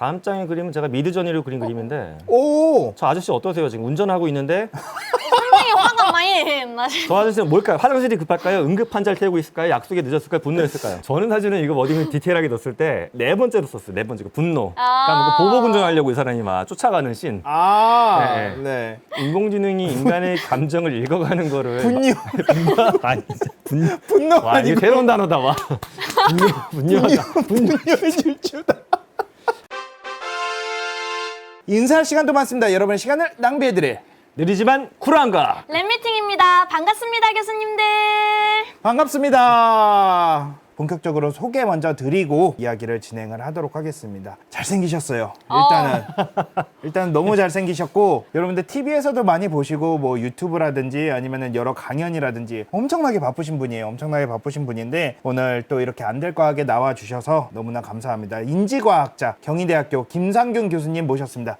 다음 장의 그림은 제가 미드저니로 그린 그림인데 오! 저 아저씨 어떠세요? 지금 운전하고 있는데 상당히 화가 많이 나시는. 저 아저씨는 뭘까요? 화장실이 급할까요? 응급 환자를 태우고 있을까요? 약속에 늦었을까요? 분노했을까요? 저는 사실은 이거 어디 디테일하게 넣었을 때 네 번째로 썼어요. 네 번째. 분노. 그러니까 보복 운전하려고 이 사람이 막 쫓아가는 씬. 아, 네. 네. 인공지능이 인간의 감정을 읽어가는 거를 분뇨. 아니, 진짜 분노 와, 이게 아니고 새로운 단어다 와. 분뇨하다. 분뇨의 질주다. 인사할 시간도 많습니다. 여러분의 시간을 낭비해드릴 느리지만 쿨한가. 랩미팅입니다. 반갑습니다, 교수님들. 반갑습니다. 본격적으로 소개 먼저 드리고 이야기를 진행을 하도록 하겠습니다. 잘생기셨어요. 일단 너무 잘생기셨고 여러분들 TV에서도 많이 보시고 뭐 유튜브라든지 아니면은 여러 강연이라든지 엄청나게 바쁘신 분이에요. 엄청나게 바쁘신 분인데 오늘 또 이렇게 안될과학에 나와 주셔서 너무나 감사합니다. 인지과학자 경희대학교 김상균 교수님 모셨습니다.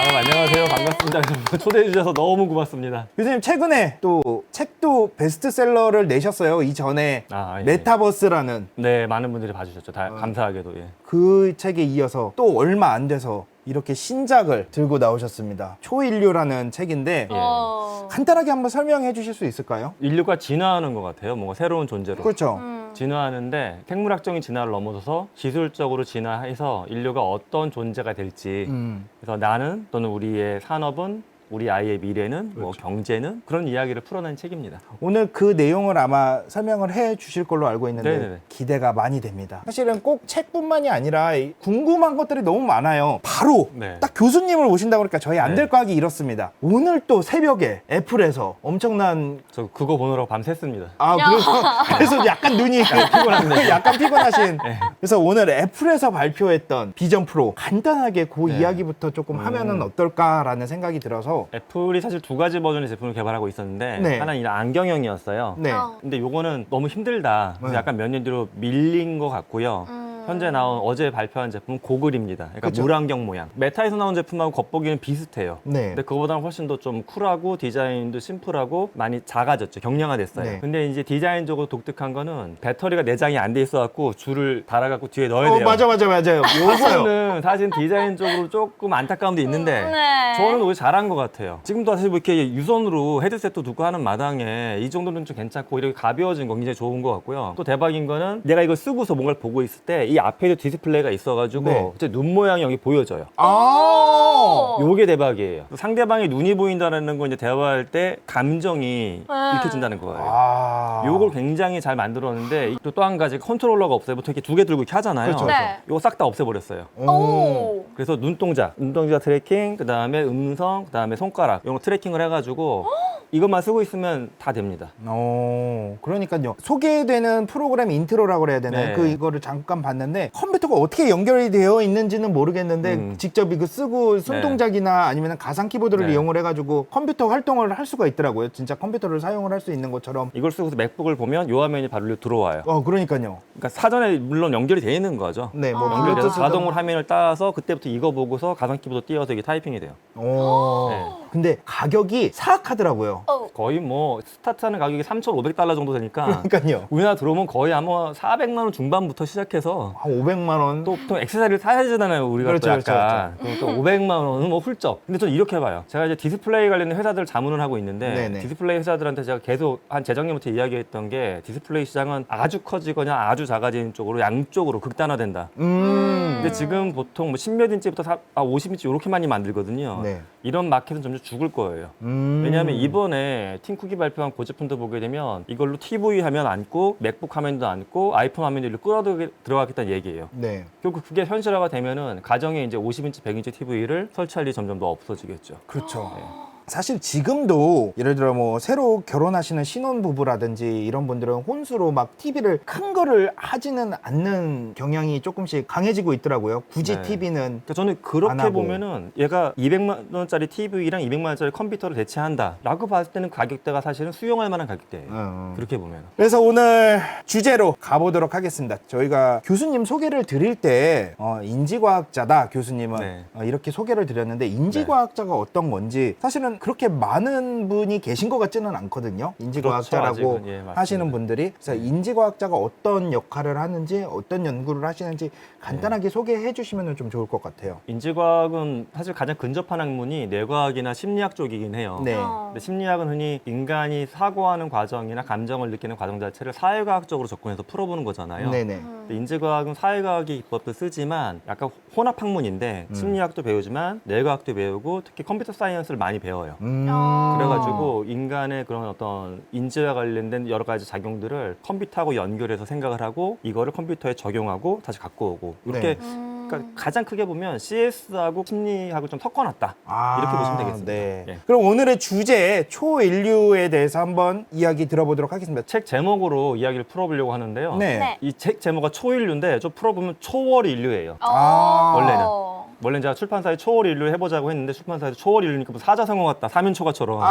아, 안녕하세요. 반갑습니다. 초대해 주셔서 너무 고맙습니다. 교수님 최근에 또 책도 베스트셀러를 내셨어요. 이전에 예. 메타버스라는 네, 많은 분들이 봐주셨죠. 감사하게도. 예. 그 책에 이어서 또 얼마 안 돼서 이렇게 신작을 들고 나오셨습니다. 초인류라는 책인데 예. 간단하게 한번 설명해 주실 수 있을까요? 인류가 진화하는 것 같아요. 뭔가 새로운 존재로. 그렇죠. 진화하는데 생물학적인 진화를 넘어서서 기술적으로 진화해서 인류가 어떤 존재가 될지 그래서 나는 또는 우리의 산업은 우리 아이의 미래는 뭐 경제는 그런 이야기를 풀어낸 책입니다. 오늘 그 내용을 아마 설명을 해 주실 걸로 알고 있는데 네네네. 기대가 많이 됩니다. 사실은 꼭 책뿐만이 아니라 궁금한 것들이 너무 많아요. 바로 네. 딱 교수님을 모신다고 그러니까 저희 안 네. 될 과학이 이렇습니다. 오늘 또 새벽에 애플에서 엄청난 저 그거 보느라고 밤샜습니다. 그래서 약간 눈이 약간 피곤하신. 그래서 오늘 애플에서 발표했던 비전 프로 간단하게 그 네. 이야기부터 조금 하면은 어떨까라는 생각이 들어서. 애플이 사실 두 가지 버전의 제품을 개발하고 있었는데 네. 하나는 안경형이었어요. 네. 근데 요거는 너무 힘들다. 그래서 네. 약간 몇 년 뒤로 밀린 것 같고요. 현재 나온 어제 발표한 제품은 고글입니다. 그러니까 그쵸. 물안경 모양. 메타에서 나온 제품하고 겉보기는 비슷해요. 네. 근데 그거보다는 훨씬 더 좀 쿨하고 디자인도 심플하고 많이 작아졌죠. 경량화됐어요. 네. 근데 이제 디자인적으로 독특한 거는 배터리가 내장이 안 돼 있어갖고 줄을 달아갖고 뒤에 넣어야 돼요. 맞아요. 요거요. 요거는 사실 디자인적으로 조금 안타까움도 있는데 네. 저는 오히려 잘한 것 같아요. 지금도 사실 뭐 이렇게 유선으로 헤드셋도 두고 하는 마당에 이 정도는 좀 괜찮고 이렇게 가벼워진 건 굉장히 좋은 것 같고요. 또 대박인 거는 내가 이걸 쓰고서 뭔가를 보고 있을 때 이 앞에도 디스플레이가 있어가지고 네. 이제 눈 모양이 여기 보여져요. 요게 대박이에요. 상대방의 눈이 보인다는 건 이제 대화할 때 감정이 읽혀진다는 거예요. 요걸 굉장히 잘 만들었는데 또 한 가지 컨트롤러가 없어요. 보통 이렇게 두 개 들고 이렇게 하잖아요. 그렇죠. 네. 요거 싹 다 없애버렸어요. 오. 그래서 눈동자 트래킹, 그 다음에 음성, 그 다음에 손가락 이런 거 트래킹을 해가지고 이것만 쓰고 있으면 다 됩니다. 그러니까요. 소개되는 프로그램 인트로라고 그래야 되나요? 네. 이거를 잠깐 봤는데 컴퓨터가 어떻게 연결이 되어 있는지는 모르겠는데 직접 이거 쓰고 손동작이나 아니면 가상 키보드를 네. 이용을 해가지고 컴퓨터 활동을 할 수가 있더라고요. 진짜 컴퓨터를 사용을 할 수 있는 것처럼. 이걸 쓰고서 맥북을 보면 요 화면이 바로 들어와요. 그러니까요. 그러니까 사전에 물론 연결이 되어 있는 거죠. 네, 뭐 연결돼서 블루투스든- 자동으로 화면을 따서 그때부터 이거 보고서 가상 키보드 띄워서 이게 타이핑이 돼요. 네. 근데 가격이 사악하더라고요. 거의 뭐 스타트하는 가격이 3,500달러 정도 되니까 그러니까요. 우리나라 들어오면 거의 아마 400만 원 중반부터 시작해서 한 500만 원. 또 보통 액세서리를 사야 되잖아요. 우리가 그렇죠, 또 약간 그렇죠. 또 500만 원은 뭐 훌쩍. 근데 저는 이렇게 봐요. 제가 이제 디스플레이 관련된 회사들을 자문을 하고 있는데 네네. 디스플레이 회사들한테 제가 계속 한 재작년부터 이야기했던 게 디스플레이 시장은 아주 커지거나 아주 작아지는 쪽으로 양쪽으로 극단화된다. 근데 지금 보통 뭐 10몇 인치부터 50인치 이렇게 많이 만들거든요. 네. 이런 마켓은 점점 죽을 거예요. 왜냐하면 이번에 팀쿡이 발표한 고제품도 보게 되면 이걸로 TV 화면 안고 맥북 화면도 안고 아이폰 화면도 끌어 들어가겠다는 얘기예요. 네. 결국 그게 현실화가 되면은 가정에 이제 50인치, 100인치 TV를 설치할 일이 점점 더 없어지겠죠. 그렇죠. 사실 지금도 예를 들어 뭐 새로 결혼하시는 신혼부부라든지 이런 분들은 혼수로 막 TV를 큰 거를 하지는 않는 경향이 조금씩 강해지고 있더라고요. 굳이 네. TV는 그러니까 저는 안 그렇게 하고. 보면은 얘가 200만 원짜리 TV랑 200만 원짜리 컴퓨터를 대체한다라고 봤을 때는 가격대가 사실은 수용할 만한 가격대예요. 그렇게 보면. 그래서 오늘 주제로 가보도록 하겠습니다. 저희가 교수님 소개를 드릴 때 인지과학자다 교수님은 네. 이렇게 소개를 드렸는데 인지과학자가 어떤 건지 사실은 그렇게 많은 분이 계신 것 같지는 않거든요. 인지과학자라고 그렇죠, 아직은. 예, 맞습니다. 하시는 분들이. 그래서 인지과학자가 어떤 역할을 하는지, 어떤 연구를 하시는지 간단하게 소개해 주시면 좀 좋을 것 같아요. 인지과학은 사실 가장 근접한 학문이 뇌과학이나 심리학 쪽이긴 해요. 네. 근데 심리학은 흔히 인간이 사고하는 과정이나 감정을 느끼는 과정 자체를 사회과학적으로 접근해서 풀어보는 거잖아요. 네네. 근데 인지과학은 사회과학의 기법도 쓰지만 약간 혼합학문인데 심리학도 배우지만 뇌과학도 배우고 특히 컴퓨터 사이언스를 많이 배워요. 그래가지고 인간의 그런 어떤 인지와 관련된 여러 가지 작용들을 컴퓨터하고 연결해서 생각을 하고 이거를 컴퓨터에 적용하고 다시 갖고 오고 이렇게 네. 그러니까 가장 크게 보면 CS하고 심리학을 좀 섞어놨다 이렇게 보시면 되겠습니다. 네. 예. 그럼 오늘의 주제 초인류에 대해서 한번 이야기 들어보도록 하겠습니다. 책 제목으로 이야기를 풀어보려고 하는데요. 네. 네. 이 책 제목은 초인류인데 좀 풀어보면 초월 인류예요. 아, 원래는. 원래 제가 출판사에 초월 인류 해보자고 했는데 출판사에서 초월 인류니까 뭐 사자성어 같다. 사면초가처럼.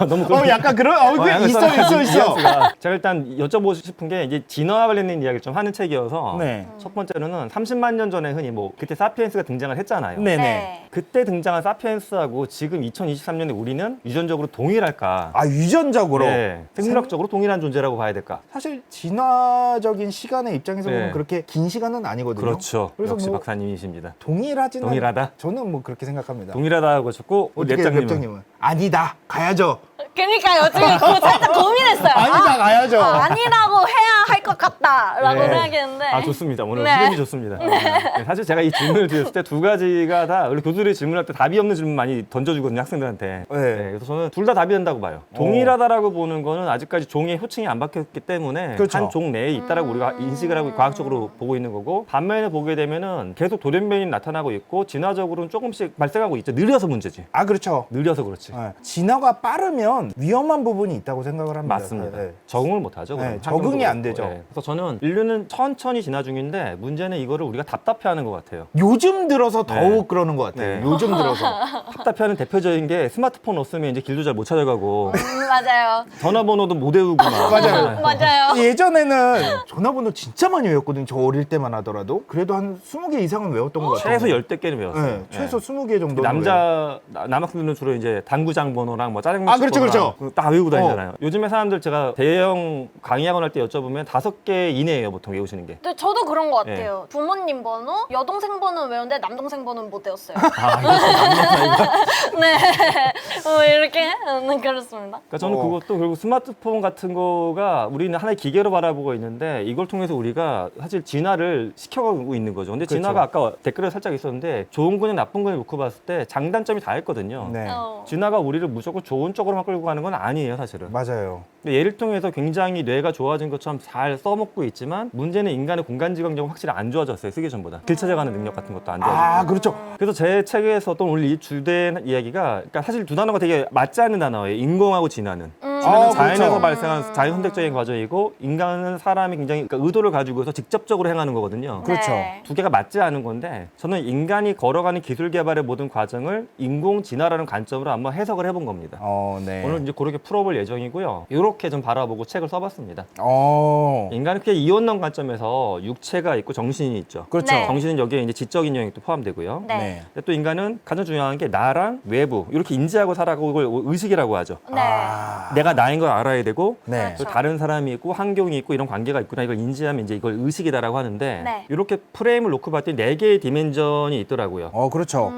너무 약간 그런, 약간 있어. 뉘앙스가. 제가 일단 여쭤보고 싶은 게 이제 진화와 관련된 이야기를 좀 하는 책이어서 네. 첫 번째로는 30만 년 전에 흔히 뭐 그때 사피엔스가 등장을 했잖아요. 네네. 네. 그때 등장한 사피엔스하고 지금 2023년에 우리는 유전적으로 동일할까? 아, 유전적으로. 네, 생물학적으로 동일한 존재라고 봐야 될까? 사실 진화적인 시간의 입장에서 네. 보면 그렇게 긴 시간은 아니거든요. 그렇죠. 그래서 역시 뭐 박사님이십니다. 동일하지는 동일하다? 저는 뭐 그렇게 생각합니다. 동일하다고 하셨고 어떻게 랩장님은 랩장님은 아니다 가야죠. 그러니까요. 지금 그거 살짝 고민했어요. 아니다 가야죠. 아니라고 해야 할 것 같다라고 네. 생각했는데. 아 좋습니다. 오늘 네. 흐름이 좋습니다. 네, 사실 제가 이 질문을 드렸을 때 두 가지가 다 원래 교수들이 질문할 때 답이 없는 질문 많이 던져주거든요 학생들한테. 네. 네, 그래서 저는 둘 다 답이 된다고 봐요. 동일하다라고 보는 거는 아직까지 종의 호칭이 안 바뀌었기 때문에 그렇죠. 한 종 내에 있다라고 우리가 인식을 하고 과학적으로 보고 있는 거고 반면에 보게 되면은 계속 돌연변이 나타나고 있고 진화적으로는 조금씩 발생하고 있죠. 느려서 문제지. 아 그렇죠. 느려서 그렇지. 네. 진화가 빠르면 위험한 부분이 있다고 생각을 합니다. 맞습니다. 네. 적응을 못하죠. 네, 그럼. 적응이 환경도 안 그렇고. 되죠. 네. 그래서 저는 인류는 천천히 진화 중인데 문제는 이거를 우리가 답답해하는 것 같아요. 요즘 들어서 네. 더욱 그러는 것 같아요. 네. 요즘 들어서. 답답해하는 대표적인 게 스마트폰 없으면 이제 길도 잘 못 찾아가고 맞아요. 전화번호도 못 외우고 막. 맞아요. 맞아요. 예전에는 전화번호 진짜 많이 외웠거든요. 저 어릴 때만 하더라도. 그래도 한 20개 이상은 외웠던 것 같아요. 최소 10대 개는 외웠어요. 네, 최소 20개 정도. 남학생들은 주로 이제 당구장 번호랑 뭐 짜장면 아, 그렇죠, 번호랑 그렇죠. 딱 외우고 다니잖아요. 요즘에 사람들 제가 대형 강의학원 할 때 여쭤보면 5개 이내예요, 보통 외우시는 게. 근데 저도 그런 것 같아요. 부모님 번호, 여동생 번호는 외웠는데 남동생 번호는 못 외웠어요. 아, 이거 좀 남는 사이가. 네. 이렇게 그렇습니다. 그러니까 저는 그것도 결국 스마트폰 같은 거가 우리는 하나의 기계로 바라보고 있는데 이걸 통해서 우리가 사실 진화를 시켜가고 있는 거죠. 근데 그렇죠. 진화가 아까 댓글에 살짝 있었는데 좋은 거냐 나쁜 거냐 놓고 봤을 때 장단점이 다 있거든요. 네. 진화가 우리를 무조건 좋은 쪽으로만 끌고 가는 건 아니에요, 사실은. 맞아요. 근데 얘를 통해서 굉장히 뇌가 좋아진 것처럼 잘 써먹고 있지만 문제는 인간의 공간지각력은 확실히 안 좋아졌어요, 쓰기 전보다. 길 찾아가는 능력 같은 것도 안 좋아지고. 아, 그렇죠. 그래서 제 책에서 또 오늘 이 주된 이야기가 그러니까 사실 두 단어가 되게 맞지 않는 단어예요. 인공하고 진화는. 진화는 아, 자연에서 그렇죠. 발생한 자연 선택적인 과정이고 인간은 사람이 굉장히 그러니까 의도를 가지고 해서 직접적으로 행하는 거거든요. 그렇죠. 네. 두 개가 맞지 않은 건데 저는 인간이 걸어가는 기술 개발의 모든 과정을 인공 진화라는 관점으로 한번 해석을 해본 겁니다. 네. 오늘 이제 그렇게 풀어볼 예정이고요. 이렇게 좀 바라보고 책을 써봤습니다. 어. 인간은 크게 이원론 관점에서 육체가 있고 정신이 있죠. 그렇죠. 네. 정신은 여기에 이제 지적인 영역도 포함되고요. 네. 근데 또 인간은 가장 중요한 게 나랑 외부 이렇게 인지하고 살아가고 이걸 의식이라고 하죠. 네. 아. 내가 나인 걸 알아야 되고 네. 또 다른 사람이 있고 환경이 있고 이런 관계가 있구나 이걸 인지하면 이제 이걸 의식이다라고 하는데 네. 이렇게 프레임을 놓고 봤더니 4개의 디멘전이 있더라고요. 그렇죠.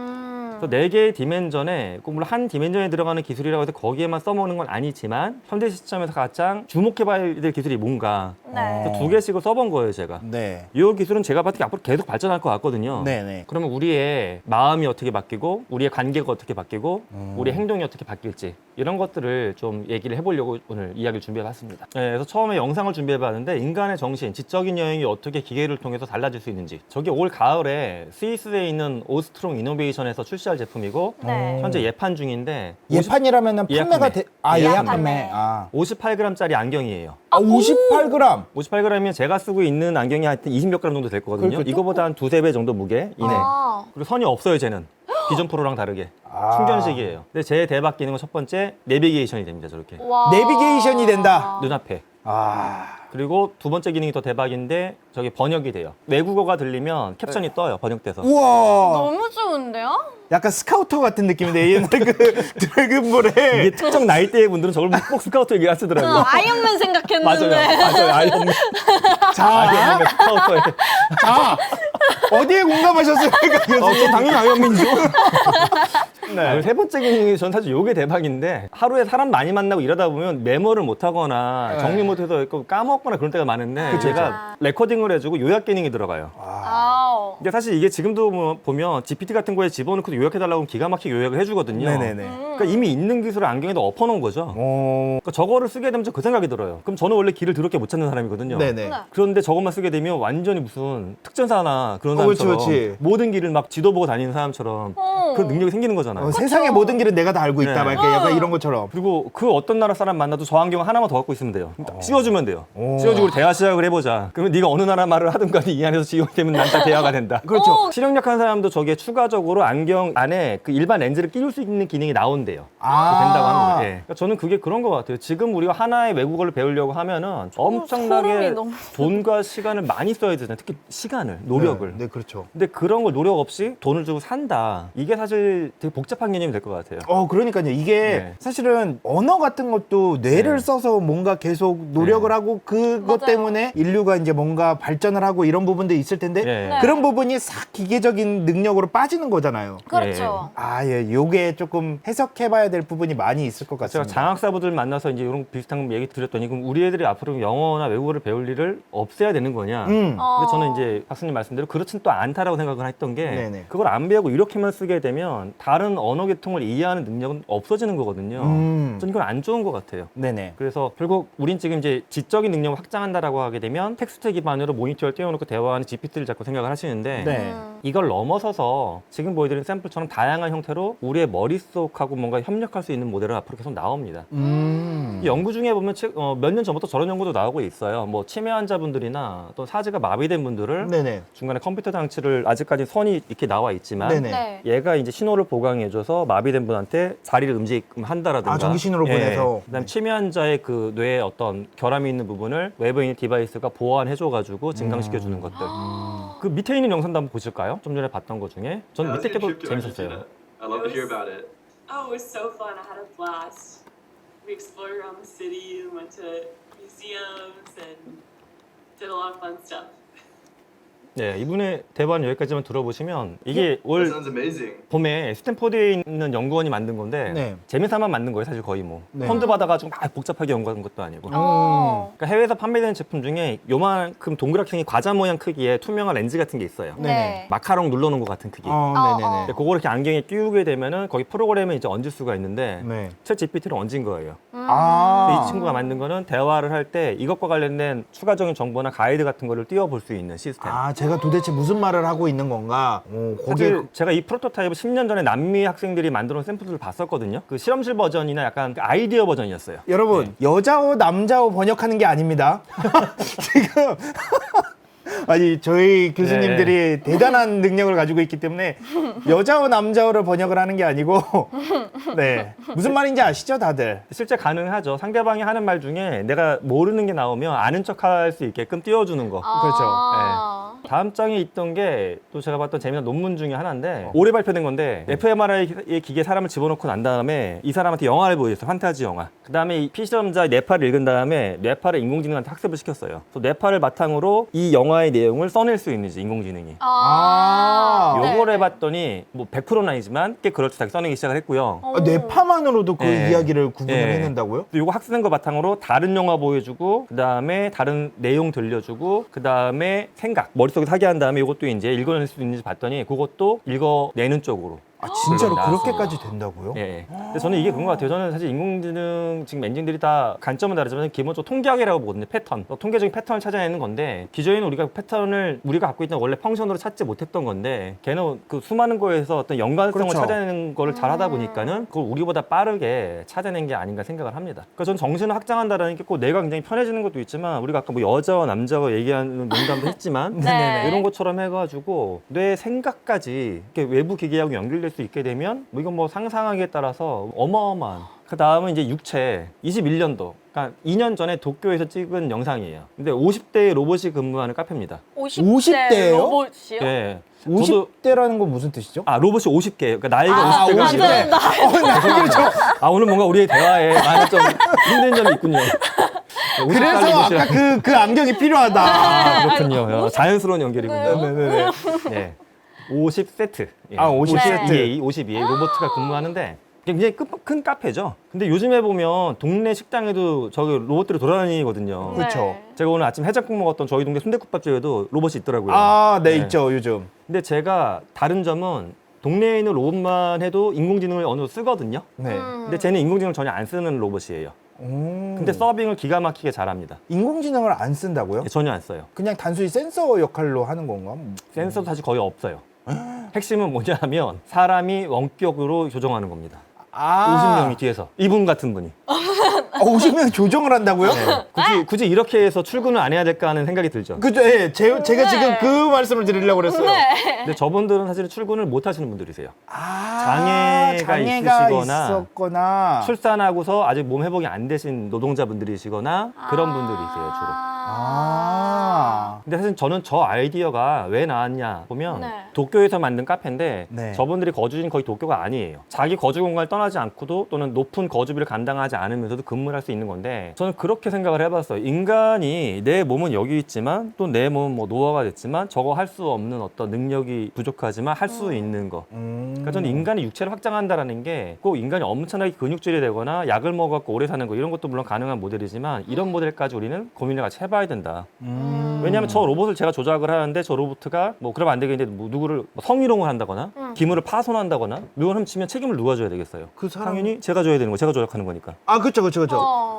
그래서 4개의 디멘전에 꼭 물론 한 디멘전에 들어가는 기술이라고 해서 거기에만 써먹는 건 아니지만 현대 시점에서 가장 주목해봐야 될 기술이 뭔가 네. 그래서 2개씩을 써본 거예요 제가. 네. 이 기술은 제가 봤을 때 앞으로 계속 발전할 것 같거든요. 네네. 그러면 우리의 마음이 어떻게 바뀌고 우리의 관계가 어떻게 바뀌고 우리의 행동이 어떻게 바뀔지 이런 것들을 좀 얘기를 해보려고 오늘 이야기를 준비해봤습니다. 네, 그래서 처음에 영상을 준비해봤는데 인간의 정신, 지적인 여행이 어떻게 기계를 통해서 달라질 수 있는지 저게 올 가을에 스위스에 있는 오스트롱 이노베이션에서 출시할 제품이고 네. 현재 예판 중인데 예판이라면은 예약 판매가 판매. 예약 예약 판매. 판매. 아. 58g짜리 안경이에요. 58g. 58g이면 제가 쓰고 있는 안경이 하여튼 20몇 g 정도 될 거거든요. 그렇게 이거보다 한 2~3배 정도 무게 이내. 아. 그리고 선이 없어요, 쟤는. 기존 프로랑 다르게. 아. 충전식이에요. 근데 제 대박 기능은 첫 번째, 내비게이션이 됩니다, 저렇게. 와. 내비게이션이 된다. 눈앞에. 아. 그리고 두 번째 기능이 더 대박인데 저기 번역이 돼요. 외국어가 들리면 캡션이 떠요. 번역돼서. 우와. 너무 좋은데요? 약간 스카우터 같은 느낌인데 옛날 그 드래곤볼에 이게 특정 나이대의 분들은 저걸 꼭 스카우터 얘기하시더라고요. 아이언맨 생각했는데. 맞아요. 아이언맨 자, 스카우터에. 자 어디에 공감하셨습니까? 저 당연히 아이언맨이죠. 네. 세 번째 기능이 전 사실 요게 대박인데 하루에 사람 많이 만나고 이러다 보면 메모를 못 하거나 네. 정리 못해서 까먹거나 그런 때가 많은데 그쵸, 제가 레코딩을 해주고 요약 기능이 들어가요. 아우. 근데 사실 이게 지금도 보면 GPT 같은 거에 집어넣고 요약해달라고 하면 기가 막히게 요약을 해주거든요. 네네네. 그러니까 이미 있는 기술을 안경에다 엎어놓은 거죠. 그러니까 저거를 쓰게 되면 그 생각이 들어요. 그럼 저는 원래 길을 더럽게 못 찾는 사람이거든요. 네네. 네. 그런데 저것만 쓰게 되면 완전히 무슨 특전사나 그런 그렇지, 사람처럼 그렇지. 모든 길을 막 지도 보고 다니는 사람처럼 그런 능력이 생기는 거잖아요. 세상의 모든 길은 내가 다 알고 있다. 네. 막 이렇게 약간 이런 것처럼. 그리고 그 어떤 나라 사람 만나도 저 안경 하나만 더 갖고 있으면 돼요. 씌워주면 돼요. 오. 씌워주고 대화 시작을 해보자. 그러면 네가 어느 나라 말을 하든 간에 이 안에서 지원되면 난다 대화가 된다. 그렇죠. 시력 약한 사람도 저기에 추가적으로 안경 안에 그 일반 렌즈를 끼울 수 있는 기능이 나온대요. 아. 된다고 하는 거예요. 예. 그러니까 저는 그게 그런 것 같아요. 지금 우리가 하나의 외국어를 배우려고 하면은 소름이 엄청나게 너무 돈과 시간을 많이 써야 되잖아요. 특히 시간을, 노력을. 네, 그렇죠. 근데 그런 걸 노력 없이 돈을 주고 산다. 이게 사실 되게 복잡한 개념이 될 것 같아요. 그러니까요. 이게 네. 사실은 언어 같은 것도 뇌를 네. 써서 뭔가 계속 노력을 네. 하고 그것 맞아요. 때문에 인류가 이제 뭔가 발전을 하고 이런 부분도 있을 텐데 네. 그런 부분이 싹 기계적인 능력으로 빠지는 거잖아요. 그렇죠. 예. 요게 조금 해석해봐야 될 부분이 많이 있을 것 제가 같습니다. 장학사부들 만나서 이제 이런 비슷한 얘기 드렸더니 그럼 우리 애들이 앞으로 영어나 외국어를 배울 일을 없애야 되는 거냐? 근데 저는 이제 박사님 말씀대로 그렇진 또 않다라고 생각을 했던 게 네네. 그걸 안 배우고 이렇게만 쓰게 되면 다른 언어 계통을 이해하는 능력은 없어지는 거거든요. 저는 이건 안 좋은 것 같아요. 네네. 그래서 결국 우린 지금 이제 지적인 능력을 확장한다라고 하게 되면 텍스트 기반으로 모니터를 띄워놓고 대화하는 GPT를 자꾸 생각을 하시는데 네. 이걸 넘어서서 지금 보여드린 샘플처럼 다양한 형태로 우리의 머릿속하고 뭔가 협력할 수 있는 모델은 앞으로 계속 나옵니다. 이 연구 중에 보면 몇 년 전부터 저런 연구도 나오고 있어요. 뭐 치매 환자분들이나 또 사지가 마비된 분들을 네네. 중간에 컴퓨터 장치를 아직까지 선이 이렇게 나와 있지만 네네. 네. 얘가 이제 신호를 보강해줘서 마비된 분한테 자리를 움직임한다라든가 아, 전기신호로 보내서. 그다음 네. 치매 환자의 그 뇌에 어떤 결함이 있는 부분을 외부에 있는 디바이스가 보완해줘가지고 증강시켜주는 것들. 그 밑에 있는 영상도 한번 보실까요? 좀 전에 봤던 것 중에 전 밑에 게 더 재밌었어요. I'd love to hear about it. Oh, it was so fun. I had a blast. We explored around the city and went to museums and did a lot of fun stuff. 네, 이분의 대화는 여기까지만 들어보시면 이게 올 That sounds amazing. 봄에 스탠포드에 있는 연구원이 만든 건데 네. 재미삼아 만든 거예요, 사실 거의 뭐. 네. 펀드 받아가지고 막 복잡하게 연구한 것도 아니고. 어. 그러니까 해외에서 판매되는 제품 중에 요만큼 동그랗게 생긴 과자 모양 크기의 투명한 렌즈 같은 게 있어요. 네. 마카롱 눌러놓은 것 같은 크기. 네네네. 근데 그거를 이렇게 안경에 끼우게 되면은 거기 프로그램에 이제 얹을 수가 있는데 네. 챗 GPT를 얹은 거예요. 아. 이 친구가 만든 거는 대화를 할 때 이것과 관련된 추가적인 정보나 가이드 같은 거를 띄워볼 수 있는 시스템. 아, 제가 도대체 무슨 말을 하고 있는 건가? 거기에 사실 제가 이 프로토타입을 10년 전에 남미 학생들이 만들어 놓은 샘플들을 봤었거든요. 그 실험실 버전이나 약간 그 아이디어 버전이었어요. 여러분 여자어 남자어 번역하는 게 아닙니다. 지금 아니 저희 교수님들이 대단한 능력을 가지고 있기 때문에 여자어 남자어를 번역을 하는 게 아니고 네 무슨 말인지 아시죠 다들? 실제 가능하죠. 상대방이 하는 말 중에 내가 모르는 게 나오면 아는 척할 수 있게끔 띄워주는 거. 아. 다음 장에 있던 게 또 제가 봤던 재미난 논문 중에 하나인데 올해 발표된 건데 fMRI의 기계에 사람을 집어넣고 난 다음에 이 사람한테 영화를 보여줬어요. 판타지 영화. 그 다음에 이 피실험자의 뇌파를 읽은 다음에 뇌파를 인공지능한테 학습을 시켰어요. 또 뇌파를 바탕으로 이 영화의 내용을 써낼 수 있는지 인공지능이. 아. 네. 요걸 해봤더니 뭐 100%는 아니지만 꽤 그럴듯하게 써내기 시작을 했고요. 어. 뇌파만으로도 그 네. 이야기를 구분을 네. 해낸다고요? 또 요거 학습한 거 바탕으로 다른 영화 보여주고 그 다음에 다른 내용 들려주고 그 다음에 생각 머릿속에 하게 한 다음에 이것도 이제 읽어낼 수 있는지 봤더니 그것도 읽어내는 쪽으로. 아 진짜로 나왔습니다. 그렇게까지 된다고요? 예. 근데 저는 이게 그런 것 같아요. 저는 사실 인공지능 지금 엔진들이 다 관점은 다르지만 기본적으로 통계학이라고 보거든요. 패턴. 통계적인 패턴을 찾아내는 건데 기존에는 우리가 패턴을 우리가 갖고 있던 원래 펑션으로 찾지 못했던 건데 걔는 그 수많은 거에서 어떤 연관성을 그렇죠. 찾아내는 거를 잘하다 보니까는 그걸 우리보다 빠르게 찾아낸 게 아닌가 생각을 합니다. 그러니까 저는 정신을 확장한다라는 게 꼭 뇌가 굉장히 편해지는 것도 있지만 우리가 아까 뭐 여자와 남자와 얘기하는 농담도 했지만 네. 이런 것처럼 해가지고 뇌 생각까지 이렇게 외부 기계하고 연결될 수 있게 되면 뭐 이건 뭐 상상하기에 따라서 어마어마한 그 다음은 이제 육체 21년도. 그러니까 2년 전에 도쿄에서 찍은 영상이에요. 근데 50대의 로봇이 근무하는 카페입니다. 50대 예요? 로봇이요? 예. 50대라는 건 무슨 뜻이죠? 로봇이 50개예요. 그러니까 나이가 아, 50대가 맞아요. 아니라. 그렇죠. 오늘 뭔가 우리의 대화에 많이 좀 힘든 점이 있군요. 그래서 아까 그 안경이 필요하다. 그렇군요. 자연스러운 연결이군요. 네네네. 네. 50세트. 예. 50 세트. 52 로봇가 근무하는데 굉장히 큰 카페죠. 근데 요즘에 보면 동네 식당에도 저기 로봇들이 돌아다니거든요. 네. 그쵸. 제가 오늘 아침 해장국 먹었던 저희 동네 순댓국밥집에도 로봇이 있더라고요. 네, 네. 있죠, 요즘. 근데 제가 다른 점은 동네에 있는 로봇만 해도 인공지능을 어느 정도 쓰거든요. 네. 근데 쟤는 인공지능을 전혀 안 쓰는 로봇이에요. 근데 서빙을 기가 막히게 잘합니다. 인공지능을 안 쓴다고요? 전혀 안 써요. 그냥 단순히 센서 역할로 하는 건가? 센서도 사실 거의 없어요. 핵심은 뭐냐 하면 사람이 원격으로 조정하는 겁니다. 50명이 뒤에서. 이분 같은 분이. 50명 조정을 한다고요? 굳이 이렇게 해서 출근을 안 해야 될까 하는 생각이 들죠. 그죠, 예. 제가 지금 그 말씀을 드리려고 그랬어요. 근데 저분들은 사실 출근을 못 하시는 분들이세요. 장애가 있으시거나 있었거나. 출산하고서 아직 몸 회복이 안 되신 노동자분들이시거나 그런 분들이세요, 주로. 근데 사실 저는 저 아이디어가 왜 나왔냐 보면 네. 도쿄에서 만든 카페인데 네. 저분들이 거주지는 거의 도쿄가 아니에요. 자기 거주 공간을 떠나지 않고도 또는 높은 거주비를 감당하지 않으면서도 근무를 할 수 있는 건데 저는 그렇게 생각을 해봤어요. 인간이 내 몸은 여기 있지만 또 내 몸은 뭐 노화가 됐지만 저거 할 수 없는 어떤 능력이 부족하지만 할 수 있는 거. 그러니까 저는 인간의 육체를 확장한다라는 게 꼭 인간이 엄청나게 근육질이 되거나 약을 먹어갖고 오래 사는 거 이런 것도 물론 가능한 모델이지만 이런 모델까지 우리는 고민을 같이 해봐야 된다. 왜냐하면 저 로봇을 제가 조작을 하는데 저 로봇가 뭐 그러면 안 되겠는데 뭐 누구를 성희롱을 한다거나 기물을 파손한다거나 이걸 훔치면 책임을 누가 져야 되겠어요? 그 사람- 당연히 제가 져야 되는 거, 제가 조작하는 거니까. 그쵸.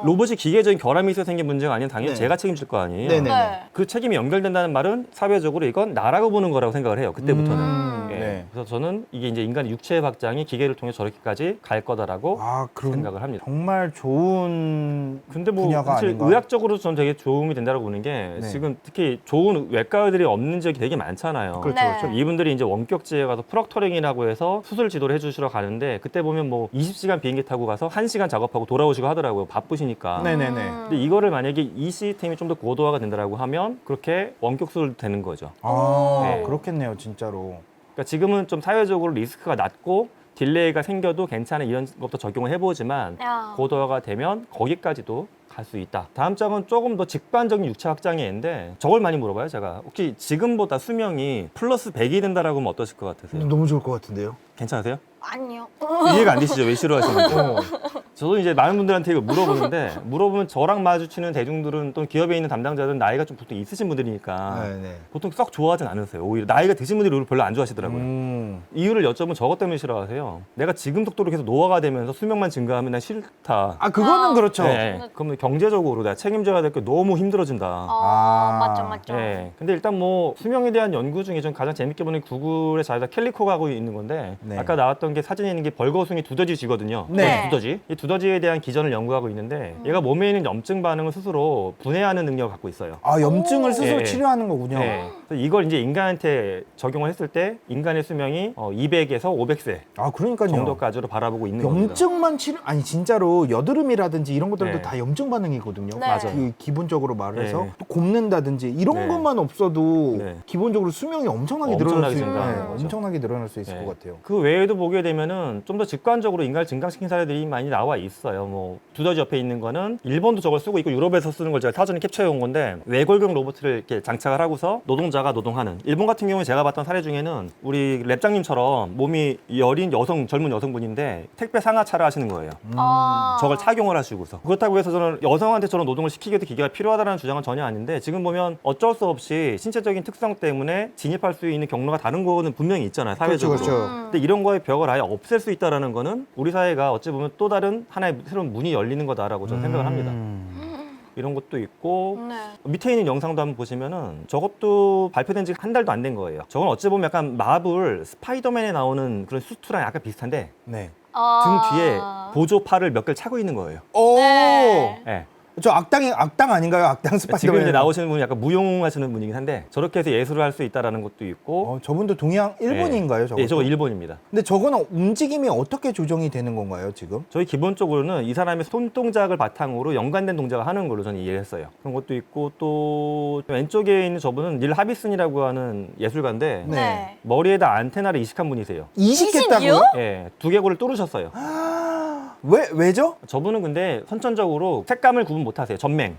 로봇이 기계적인 결함이 있어 생긴 문제가 아니면 당연히 네. 제가 책임질 거 아니에요. 네네. 네. 그 책임이 연결된다는 말은 사회적으로 이건 나라고 보는 거라고 생각을 해요. 그때부터는. 예. 네. 그래서 저는 이게 이제 인간의 육체의 확장이 기계를 통해 저렇게까지 갈 거다라고 그럼 생각을 합니다. 정말 좋은 근데 뭐 분야가 사실 아닌가? 의학적으로 저는 되게 도움이 된다고 보는 게 네. 지금 특히 좋은 외과 의들이 없는 지역이 되게 많잖아요. 그렇죠, 네. 그렇죠. 이분들이 이제 원격지에 가서 프럭터링이라고 해서 수술 지도를 해주시러 가는데 그때 보면 뭐 20시간 비행기 타고 가서 1시간 작업하고 돌아오시고 하더라고요. 바쁘시니까. 네네네. 근데 이거를 만약에 이 시스템이 좀 더 고도화가 된다라고 하면 그렇게 원격 수술 되는 거죠. 아, 네. 그렇겠네요, 진짜로. 그러니까 지금은 좀 사회적으로 리스크가 낮고 딜레이가 생겨도 괜찮은 이런 것도 적용을 해보지만 야. 고도화가 되면 거기까지도 갈 수 있다. 다음 장은 조금 더 직관적인 육체 확장인데 저걸 많이 물어봐요, 제가. 혹시 지금보다 수명이 플러스 100이 된다라고 하면 어떠실 것 같으세요? 너무 좋을 것 같은데요? 괜찮으세요? 아니요. 이해가 안 되시죠? 왜 싫어하시는지. 저도 이제 많은 분들한테 이거 물어보는데 물어보면 저랑 마주치는 대중들은 또 기업에 있는 담당자들은 나이가 좀 보통 있으신 분들이니까 네네. 보통 썩 좋아하진 않으세요. 오히려 나이가 드신 분들이 별로 안 좋아하시더라고요. 이유를 여쭤보면 저것 때문에 싫어하세요. 내가 지금 속도로 계속 노화가 되면서 수명만 증가하면 난 싫다. 그거는 그렇죠. 네. 그러면 경제적으로 내가 책임져야 될 게 너무 힘들어진다. 맞죠. 네. 근데 일단 뭐 수명에 대한 연구 중에 좀 가장 재밌게 보는 게 구글의 자회사 캘리코가 하고 있는 건데 네. 아까 나왔던 게 사진에 있는 게 벌거숭이 두더지쥐거든요. 네. 두더지. 이 두더지에 대한 기전을 연구하고 있는데 얘가 몸에 있는 염증 반응을 스스로 분해하는 능력을 갖고 있어요. 염증을 스스로 예. 치료하는 거군요. 네. 그래서 이걸 이제 인간한테 적용을 했을 때 인간의 수명이 200에서 500세 그러니까요. 정도까지로 바라보고 있는 겁니다. 염증만 치료 진짜로 여드름이라든지 이런 것들도 네. 다 염증 반응이거든요. 네. 맞아요. 기본적으로 말을 해서 네. 또 곱는다든지 이런 네. 것만 없어도 네. 기본적으로 수명이 엄청나게 엄청나게 늘어날 수 증가하는 거죠. 엄청나게 늘어날 수 있을 네. 것 같아요. 그 외에도 보게 되면은 좀 더 직관적으로 인간을 증강시킨 사례들이 많이 나와 있어요. 뭐 두더지 옆에 있는 거는 일본도 저걸 쓰고 있고 유럽에서 쓰는 걸 제가 사전에 캡처해 온 건데 외골경 로봇을 이렇게 장착을 하고서 노동자가 노동하는. 일본 같은 경우에 제가 봤던 사례 중에는 우리 랩장님처럼 몸이 여린 젊은 여성분인데 택배 상하차를 하시는 거예요. 저걸 착용을 하시고서. 그렇다고 해서 저는 여성한테 저런 노동을 시키기도 기계가 필요하다는 주장은 전혀 아닌데 지금 보면 어쩔 수 없이 신체적인 특성 때문에 진입할 수 있는 경로가 다른 거는 분명히 있잖아요. 사회적으로. 그렇죠. 근데 이런 거에 벽을 아예 없앨 수 있다는 거는 우리 사회가 어찌 보면 또 다른 하나의 새로운 문이 열리는 거다라고 저는 생각을 합니다. 이런 것도 있고 네. 밑에 있는 영상도 한번 보시면은 저것도 발표된 지 한 달도 안 된 거예요. 저건 어찌 보면 약간 마블 스파이더맨에 나오는 그런 수트랑 약간 비슷한데 네. 등 뒤에 보조팔을 몇 개를 차고 있는 거예요. 오. 네. 예. 저 악당 아닌가요? 악당 스파이더맨. 지금 이제 나오시는 분이 약간 무용하시는 분이긴 한데 저렇게 해서 예술을 할 수 있다라는 것도 있고. 저분도 동양 일본인가요? 저거? 예, 저거 일본입니다. 근데 저거는 움직임이 어떻게 조정이 되는 건가요, 지금? 저희 기본적으로는 이 사람의 손 동작을 바탕으로 연관된 동작을 하는 걸로 저는 이해를 했어요. 그런 것도 있고 또 왼쪽에 있는 저분은 닐 하비슨이라고 하는 예술가인데 네. 머리에다 안테나를 이식한 분이세요. 이식했다고요? 예, 두개골을 뚫으셨어요. 왜죠? 저분은 근데 선천적으로 색감을 구분 못하세요. 전쟁맹.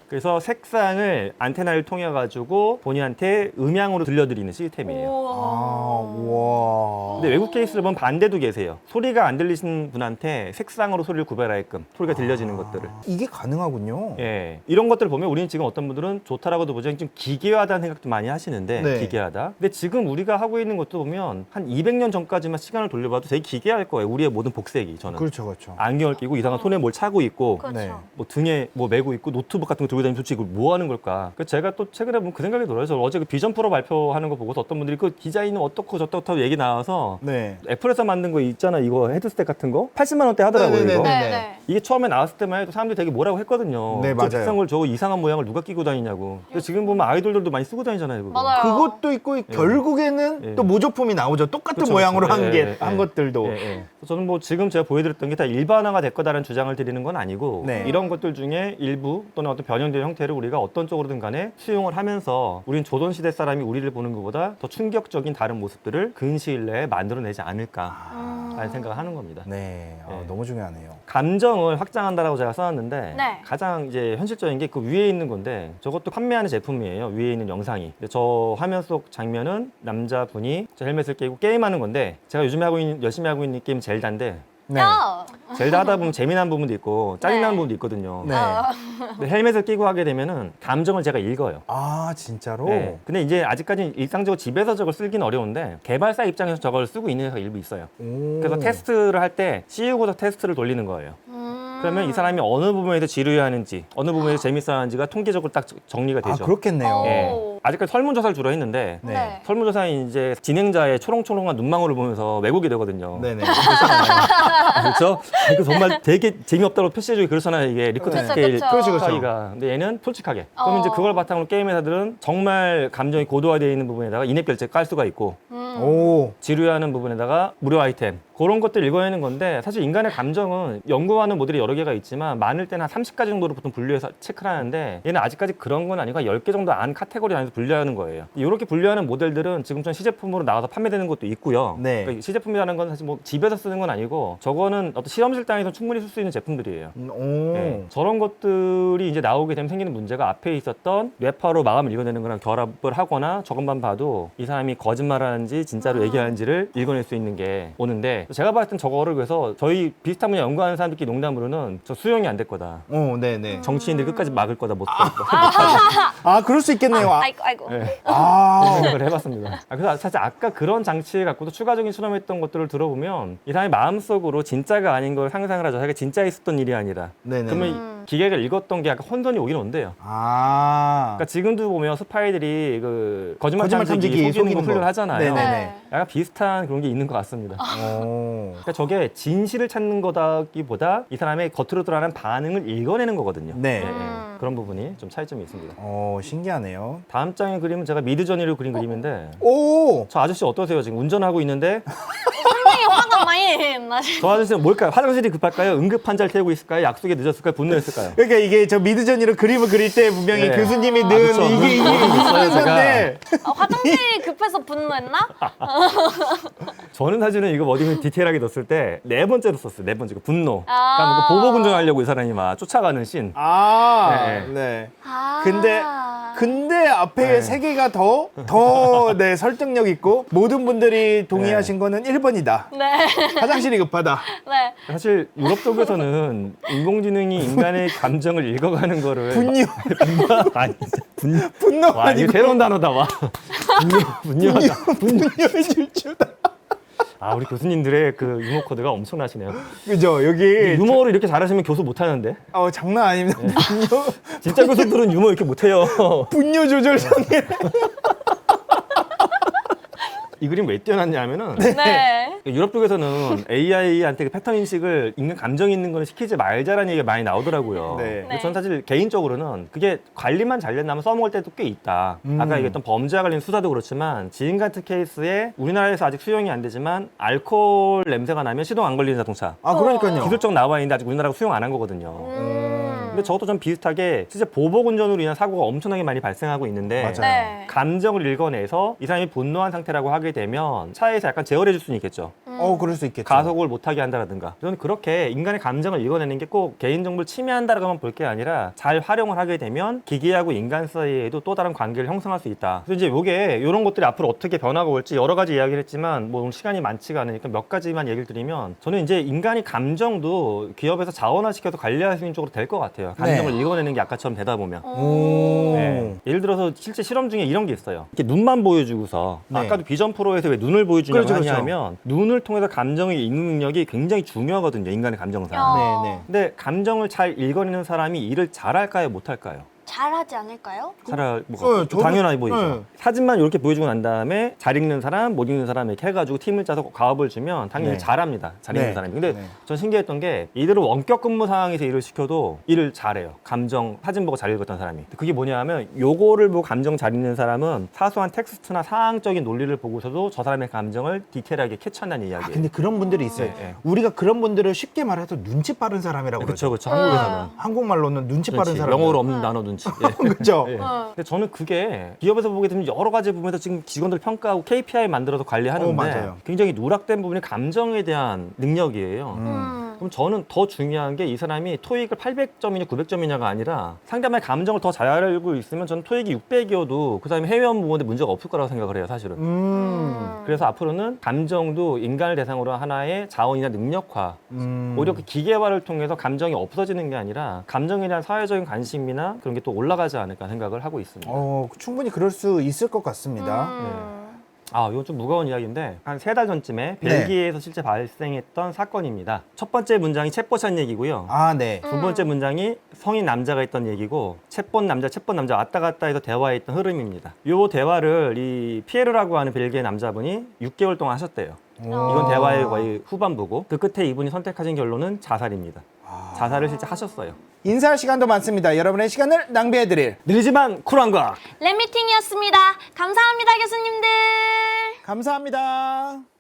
그래서 색상을 안테나를 통해 가지고 본인한테 음향으로 들려드리는 시스템이에요. 우와. 근데 외국 케이스를 보면 반대도 계세요. 소리가 안 들리시는 분한테 색상으로 소리를 구별하게끔 소리가 들려지는 것들을. 이게 가능하군요. 예, 이런 것들을 보면 우리는 지금 어떤 분들은 좋다라고도 보죠. 좀 기괴하다는 생각도 많이 하시는데 네. 기괴하다. 근데 지금 우리가 하고 있는 것도 보면 한 200년 전까지만 시간을 돌려봐도 되게 기괴할 거예요. 우리의 모든 복색이 저는. 그렇죠, 그렇죠. 안경을 끼고 이상한 손에 뭘 차고 있고 그렇죠. 네. 뭐 등에 뭐 메고 있고 노트북 같은 거 들고 다니면 솔직히 이걸 뭐 하는 걸까? 그래서 제가 또 최근에 보면 그 생각이 들어요. 저 어제 그 비전 프로 발표하는 거 보고서 어떤 분들이 그 디자인은 어떻고 저떻고 얘기 나와서 네. 애플에서 만든 거 있잖아. 이거 헤드셋 같은 거 80만 원대 하더라고요. 네네네. 이거. 네. 이게 처음에 나왔을 때만 해도 사람들이 되게 뭐라고 했거든요. 네, 저 맞아요. 비싼 걸 저 이상한 모양을 누가 끼고 다니냐고. 근데 지금 보면 아이돌들도 많이 쓰고 다니잖아요. 그거. 맞아요. 그것도 있고 결국에는 예. 또 모조품이 나오죠. 똑같은 그쵸, 모양으로 그쵸. 한 것들도. 예, 예. 저는 뭐 지금 제가 보여드렸던 게 다 일반화가 될 거다라는 주장을 드리는 건 아니고 네. 이런 것들 중에 일부 또는 어떤 변형된 형태를 우리가 어떤 쪽으로든 간에 수용을 하면서 우린 조선시대 사람이 우리를 보는 것보다 더 충격적인 다른 모습들을 근시일 내에 만들어내지 않을까라는 생각을 하는 겁니다. 네, 네. 너무 중요하네요. 감정을 확장한다라고 제가 써놨는데 네. 가장 이제 현실적인 게 그 위에 있는 건데 저것도 판매하는 제품이에요. 위에 있는 영상이. 근데 저 화면 속 장면은 남자분이 저 헬멧을 끼고 게임하는 건데 제가 요즘에 열심히 하고 있는 게임 젤다인데 네. 젤다 하다 보면 재미난 부분도 있고 짜증나는 네. 부분도 있거든요. 네. 근데 헬멧을 끼고 하게 되면은 감정을 제가 읽어요. 아, 진짜로? 네. 근데 이제 아직까지 일상적으로 집에서 저걸 쓰기는 어려운데 개발사 입장에서 저걸 쓰고 있는 회사가 일부 있어요. 오. 그래서 테스트를 할 때 씌우고서 테스트를 돌리는 거예요. 그러면 이 사람이 어느 부분에서 지루해하는지 어느 부분에서 재밌어하는지가 통계적으로 딱 정리가 아, 되죠. 그렇겠네요. 예. 아직까지 설문조사를 주로 했는데 네. 네. 설문조사는 이제 진행자의 초롱초롱한 눈망울을 보면서 왜곡이 되거든요. 네네. 그렇죠? 그 정말 되게 재미없다고 표시해주기 그렇잖아요. 이게 리코트 그쵸, 스케일 그쵸. 그렇죠, 그렇죠. 차이가. 근데 얘는 솔직하게. 그럼 이제 어. 그걸 바탕으로 게임 회사들은 정말 감정이 고도화되어 있는 부분에다가 인앱 결제 깔 수가 있고 오. 지루해하는 부분에다가 무료 아이템 그런 것들 읽어내는 건데 사실 인간의 감정은 연구하는 모델이 여러 개가 있지만 많을 때는 한 30가지 정도로 보통 분류해서 체크를 하는데 얘는 아직까지 그런 건 아니고 10개 정도 안 카테고리 안에서 분류하는 거예요. 이렇게 분류하는 모델들은 지금 전 시제품으로 나와서 판매되는 것도 있고요. 네. 그러니까 시제품이라는 건 사실 뭐 집에서 쓰는 건 아니고 저거는 어떤 실험실장에서 충분히 쓸 수 있는 제품들이에요. 오. 네. 저런 것들이 이제 나오게 되면 생기는 문제가 앞에 있었던 뇌파로 마음을 읽어내는 거랑 결합을 하거나 저것만 봐도 이 사람이 거짓말하는지 진짜로 얘기하는지를 읽어낼 수 있는 게 오는데 제가 봤을 땐 저거를 그래서 저희 비슷한 분야 연구하는 사람들끼리 농담으로는 저 수용이 안 될 거다. 오, 네네. 정치인들이 끝까지 막을 거다. 못 아, 그럴 수 있겠네요. 아이고. 네. 아. 생각을 해봤습니다. 그래서 사실 아까 그런 장치 갖고도 추가적인 실험했던 것들을 들어보면 이 사람이 마음속으로 진짜가 아닌 걸 상상을 하죠. 자기가 진짜 있었던 일이 아니라. 네네. 그러면 이 기계가 읽었던 게 약간 혼돈이 오긴 온대요. 아. 그러니까 지금도 보면 스파이들이 그 거짓말 거짓말 탐지기 탐지기 속이는 거 속이는 훈련을 거. 하잖아요. 네네네. 약간 비슷한 그런 게 있는 것 같습니다. 오. 그러니까 저게 진실을 찾는 거다기보다 이 사람의 겉으로 드러나는 반응을 읽어내는 거거든요. 네. 그런 부분이 좀 차이점이 있습니다. 신기하네요. 다음 장의 그림은 제가 미드저니로 그린 그림인데 오. 저 아저씨 어떠세요? 지금 운전하고 있는데 상당히 화가 많이 나시. 저 아저씨는 뭘까요? 화장실이 급할까요? 응급 환자를 태우고 있을까요? 약속에 늦었을까요? 분노했을까요? 그러니까 이게 저 미드저니로 그림을 그릴 때 분명히 네. 교수님이 아, 는 그쵸. 이게 있어요, 있는 건데. 화장실이 급해서 분노했나? 저는 사실은 이거 어디 디테일하게 넣었을 때 네 번째로 썼어요. 네 번째. 분노. 아. 그러니까 뭐 보복 운전하려고 이 사람이 막 쫓아가는 씬. 아. 네. 네. 아. 근데 앞에 세 개가 더 네, 설득력 있고 모든 분들이 동의하신 거는 1번이다. 네. 화장실이 급하다. 네. 사실 유럽 쪽에서는 인공지능이 인간의 감정을 읽어가는 거를 분뇨. 아니 진짜 분뇨. 분노 와, 이게 아니고 새로운 단어다 와. 분뇨하다. 분뇨의 질주다. 아, 우리 교수님들의 그 유머 코드가 엄청나시네요. 그죠? 여기 유머를 이렇게 잘하시면 교수 못 하는데. 장난 아닙니다. 분뇨, 진짜 교수들은 유머 이렇게 못 해요. 분뇨 조절 장애. 이 그림 왜 띄워놨냐면은 네. 유럽 쪽에서는 AI한테 그 패턴 인식을 인간 감정 있는 거는 시키지 말자라는 얘기가 많이 나오더라고요. 네. 근데 저는 사실 개인적으로는 그게 관리만 잘 된다면 써먹을 때도 꽤 있다. 아까 얘기했던 범죄와 관련 수사도 그렇지만 지인 같은 케이스에 우리나라에서 아직 수용이 안 되지만 알코올 냄새가 나면 시동 안 걸리는 자동차. 아, 그러니까요. 기술적 나와 있는데 아직 우리나라가 수용 안 한 거거든요. 근데 저것도 좀 비슷하게 진짜 보복 운전으로 인한 사고가 엄청나게 많이 발생하고 있는데 맞아요. 네. 감정을 읽어내서 이 사람이 분노한 상태라고 하게 되면 차에서 약간 제어를 해줄 수는 있겠죠. 그럴 수 있겠죠. 가속을 못하게 한다라든가. 저는 그렇게 인간의 감정을 읽어내는 게 꼭 개인정보를 침해한다라고만 볼 게 아니라 잘 활용을 하게 되면 기계하고 인간 사이에도 또 다른 관계를 형성할 수 있다. 그래서 이제 이게 이런 것들이 앞으로 어떻게 변화가 올지 여러 가지 이야기를 했지만 뭐 오늘 시간이 많지가 않으니까 몇 가지만 얘기를 드리면 저는 이제 인간이 감정도 기업에서 자원화시켜서 관리할 수 있는 쪽으로 될 것 같아요. 감정을 네. 읽어내는 게 아까처럼 되다 보면. 오. 네. 예를 들어서 실제 실험 중에 이런 게 있어요. 이렇게 눈만 보여주고서 네. 아까도 비전 프로에서 왜 눈을 보여주냐고 그렇죠, 그렇죠. 하냐면 눈을 통해서 감정을 읽는 능력이 굉장히 중요하거든요. 인간의 감정상. 야. 네, 네. 근데 감정을 잘 읽어내는 사람이 일을 잘할까요? 못할까요? 잘하지 않을까요? 잘할 뭐가 네, 저도- 당연하게 보이죠. 네. 사진만 이렇게 보여주고 난 다음에 잘 읽는 사람, 못 읽는 사람 이렇게 해가지고 팀을 짜서 가업을 주면 당연히 네. 잘합니다. 잘 읽는 네. 사람이. 근데 네. 전 신기했던 게 이대로 원격 근무 상황에서 일을 시켜도 일을 잘해요. 감정 사진 보고 잘 읽었던 사람이. 그게 뭐냐 하면 요거를 보고 감정 잘 읽는 사람은 사소한 텍스트나 상황적인 논리를 보고서도 저 사람의 감정을 디테일하게 캐치한다는 이야기예요. 근데 그런 분들이 있어요. 네. 우리가 그런 분들을 쉽게 말해서 눈치 빠른 사람이라고 그렇죠, 그러죠. 그렇죠. 한국에서는. 한국말로는 눈치 빠른 그렇지. 사람. 영어로 없는 단어 눈치. 예. 그렇죠. 예. 근데 저는 그게 기업에서 보게 되면 여러 가지 부분에서 지금 직원들 평가하고 KPI 만들어서 관리하는데 맞아요. 굉장히 누락된 부분이 감정에 대한 능력이에요. 그럼 저는 더 중요한 게 이 사람이 토익을 800점이냐 900점이냐가 아니라 상대방의 감정을 더 잘 알고 있으면 저는 토익이 600이어도 그 사람이 해외 업무 보는데 문제가 없을 거라고 생각을 해요, 사실은. 그래서 앞으로는 감정도 인간을 대상으로 하나의 자원이나 능력화, 오히려 그 기계화를 통해서 감정이 없어지는 게 아니라 감정에 대한 사회적인 관심이나 그런 게 또 올라가지 않을까 생각을 하고 있습니다. 충분히 그럴 수 있을 것 같습니다. 아, 이건 좀 무거운 이야기인데 한 3달 전쯤에 벨기에에서 실제 발생했던 사건입니다. 첫 번째 문장이 챗봇한 얘기고요. 아, 네. 두 번째 문장이 성인 남자가 했던 얘기고 챗봇 남자 왔다 갔다 해서 대화했던 흐름입니다. 이 대화를 이 피에르라고 하는 벨기에 남자분이 6개월 동안 하셨대요. 이건 대화의 거의 후반부고 그 끝에 이분이 선택하신 결론은 자살입니다. 자살을 실제 하셨어요. 인사할 시간도 많습니다. 여러분의 시간을 낭비해드릴 느리지만 쿨한 과학. 랩미팅이었습니다. 감사합니다, 교수님들. 감사합니다.